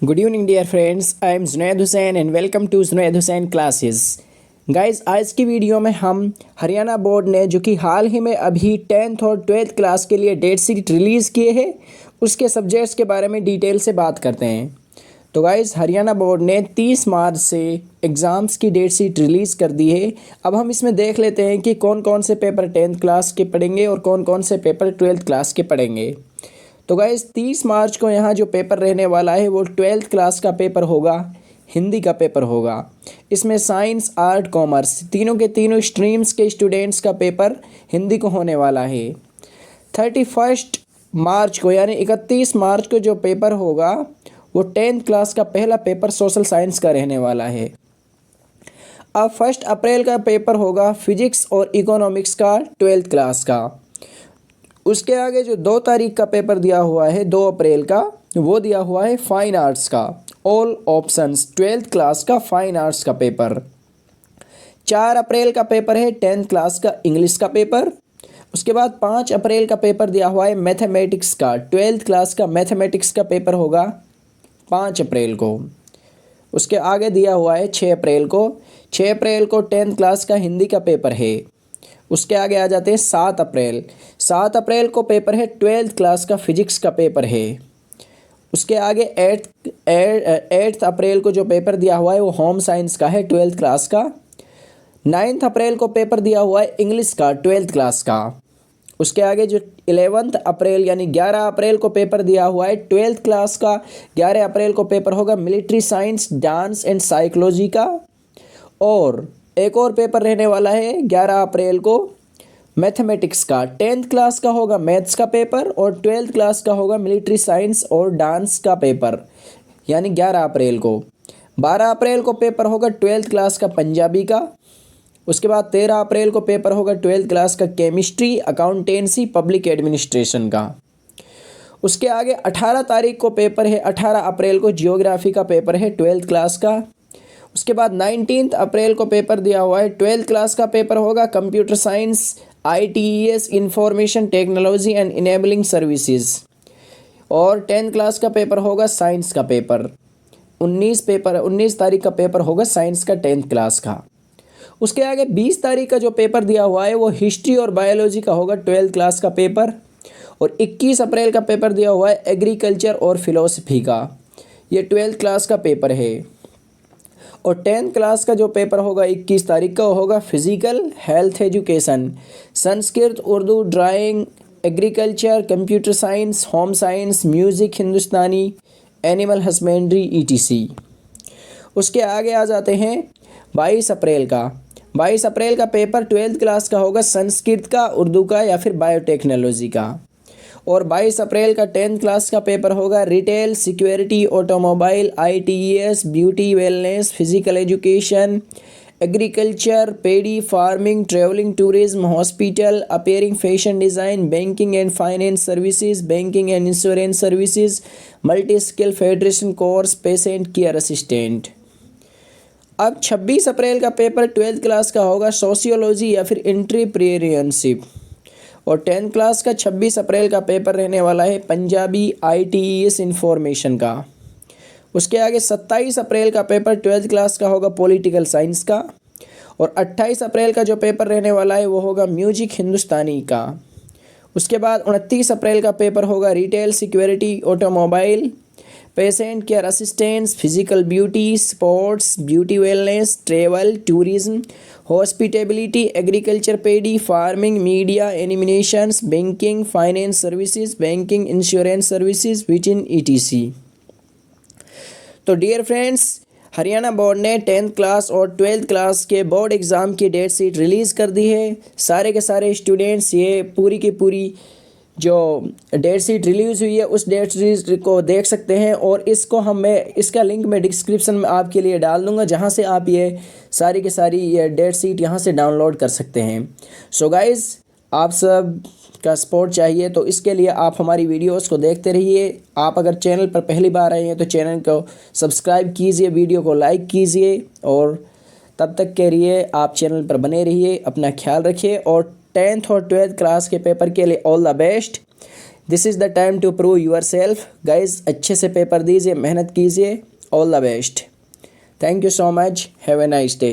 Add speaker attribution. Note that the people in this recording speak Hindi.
Speaker 1: Good evening dear friends, I am Junaid Hussain and welcome to Junaid Hussain classes. Guys, आज की वीडियो में हम हरियाणा बोर्ड ने जो कि हाल ही में अभी 10th और 12th क्लास के लिए डेट शीट रिलीज़ किए हैं, उसके सब्जेक्ट्स के बारे में डिटेल से बात करते हैं। तो गाइस, हरियाणा बोर्ड ने 30 मार्च से एग्ज़ाम्स की डेट शीट रिलीज़ कर दी है। अब हम इसमें देख लेते हैं कि कौन कौन से पेपर 10th क्लास के पढ़ेंगे और कौन कौन से पेपर 12th क्लास के पढ़ेंगे। तो गाइस, 30 मार्च को यहाँ जो पेपर रहने वाला है वो 12th क्लास का पेपर होगा, हिंदी का पेपर होगा। इसमें साइंस, आर्ट, कॉमर्स तीनों के तीनों स्ट्रीम्स के स्टूडेंट्स का पेपर हिंदी को होने वाला है। 31 मार्च को यानी 31 मार्च को जो पेपर होगा वो 10th क्लास का पहला पेपर सोशल साइंस का रहने वाला है। अब 1 अप्रैल का पेपर होगा फिजिक्स और इकोनॉमिक्स का 12th क्लास का। उसके आगे जो 2 तारीख का पेपर दिया हुआ है 2 अप्रैल का, वो दिया हुआ है फाइन आर्ट्स का, ऑल ऑप्शंस 12th क्लास का फाइन आर्ट्स का पेपर। 4 अप्रैल का पेपर है 10th क्लास का इंग्लिश का पेपर। उसके बाद 5 अप्रैल का पेपर दिया हुआ है मैथमेटिक्स का, 12th क्लास का मैथमेटिक्स का पेपर होगा 5 अप्रैल को। उसके आगे दिया हुआ है 6 अप्रैल को। 6 अप्रैल को 10th क्लास का हिंदी का पेपर है। उसके आगे आ जाते हैं 7 अप्रैल। 7 अप्रैल को पेपर है 12th क्लास का फिजिक्स का पेपर है। उसके आगे 8 अप्रैल को जो पेपर दिया हुआ है वो होम साइंस का है 12th क्लास का। 9 अप्रैल को पेपर दिया हुआ है इंग्लिश का 12th क्लास का। उसके आगे जो 11 अप्रैल यानी 11 अप्रैल को पेपर दिया हुआ है 12th क्लास का। 11 अप्रैल को पेपर होगा military science, dance and psychology का। और एक और पेपर रहने वाला है 11 अप्रैल को मैथमेटिक्स का। 10th क्लास का होगा मैथ्स का पेपर और 12th क्लास का होगा मिलिट्री साइंस और डांस का पेपर, यानी 11 अप्रैल को। 12 अप्रैल को पेपर होगा 12th क्लास का पंजाबी का। उसके बाद 13 अप्रैल को पेपर होगा 12th क्लास का केमिस्ट्री, अकाउंटेंसी, पब्लिक एडमिनिस्ट्रेशन का। उसके आगे 18 तारीख को पेपर है, 18 अप्रैल को जियोग्राफी का पेपर है 12th क्लास का। उसके बाद 19 अप्रैल को पेपर दिया हुआ है 12th क्लास का पेपर होगा computer science, ITES, information technology and enabling services. और 10th क्लास का पेपर होगा साइंस का पेपर। 19 तारीख का पेपर होगा साइंस का 10th क्लास का। उसके आगे 20 तारीख का जो पेपर दिया हुआ है वो हिस्ट्री और बायोलॉजी का होगा 12th क्लास का पेपर। और 21 अप्रैल का पेपर दिया हुआ है एग्रीकल्चर और फिलोसफी का, ये 12th क्लास का पेपर है। और 10th क्लास का जो पेपर होगा 21 तारीख का होगा physical, health education, Sanskrit, Urdu, drawing, agriculture, computer science, home science, music, Hindustani, animal husbandry, ETC। उसके आगे आ जाते हैं 22 अप्रैल का। 22 अप्रैल का पेपर 12th क्लास का होगा संस्कृत का, उर्दू का या फिर बायोटेक्नोलॉजी का। और 22 अप्रैल का 10th क्लास का पेपर होगा retail, security, automobile, ITES, beauty, wellness, physical education, agriculture, paddy farming, travelling, tourism, hospital, appearing, fashion design, banking and finance services, banking and insurance services, multi skill federation course, patient care assistant. अब 26 अप्रैल का पेपर 12th क्लास का होगा सोशियोलॉजी या फिर एंटरप्रेन्योरशिप। और 10th क्लास का 26 अप्रैल का पेपर रहने वाला है पंजाबी, ITES, इंफॉर्मेशन का। उसके आगे 27 अप्रैल का पेपर 12th क्लास का होगा पॉलिटिकल साइंस का। और 28 अप्रैल का जो पेपर रहने वाला है वो होगा म्यूजिक, हिंदुस्तानी का। उसके बाद 29 अप्रैल का पेपर होगा retail, security, automobile, patient care assistance, physical beauty, sports, beauty wellness, travel, tourism, hospitability, agriculture, paddy farming, media, animations, banking, finance services, banking, insurance services which in ETC। तो डियर फ्रेंड्स, हरियाणा बोर्ड ने 10th क्लास और 12th क्लास के बोर्ड एग्ज़ाम की डेट शीट रिलीज़ कर दी है। सारे के सारे स्टूडेंट्स ये पूरी की पूरी जो डेट शीट रिलीज़ हुई है उस डेट शीट को देख सकते हैं। और इसका लिंक मैं डिस्क्रिप्शन में आपके लिए डाल दूंगा, जहां से आप ये सारी की सारी ये डेट शीट यहां से डाउनलोड कर सकते हैं। सो गाइज़, आप सब का सपोर्ट चाहिए, तो इसके लिए आप हमारी वीडियोस को देखते रहिए। आप अगर चैनल पर पहली बार आए हैं तो चैनल को सब्सक्राइब कीजिए, वीडियो को लाइक कीजिए। और तब तक के लिए आप चैनल पर बने रहिए। अपना ख्याल रखिए और 10th और 12th क्लास के पेपर के लिए all the best. This is the time to prove yourself. Guys अच्छे से पेपर दीजिए, मेहनत कीजिए। All the best. Thank you so much. Have a nice day.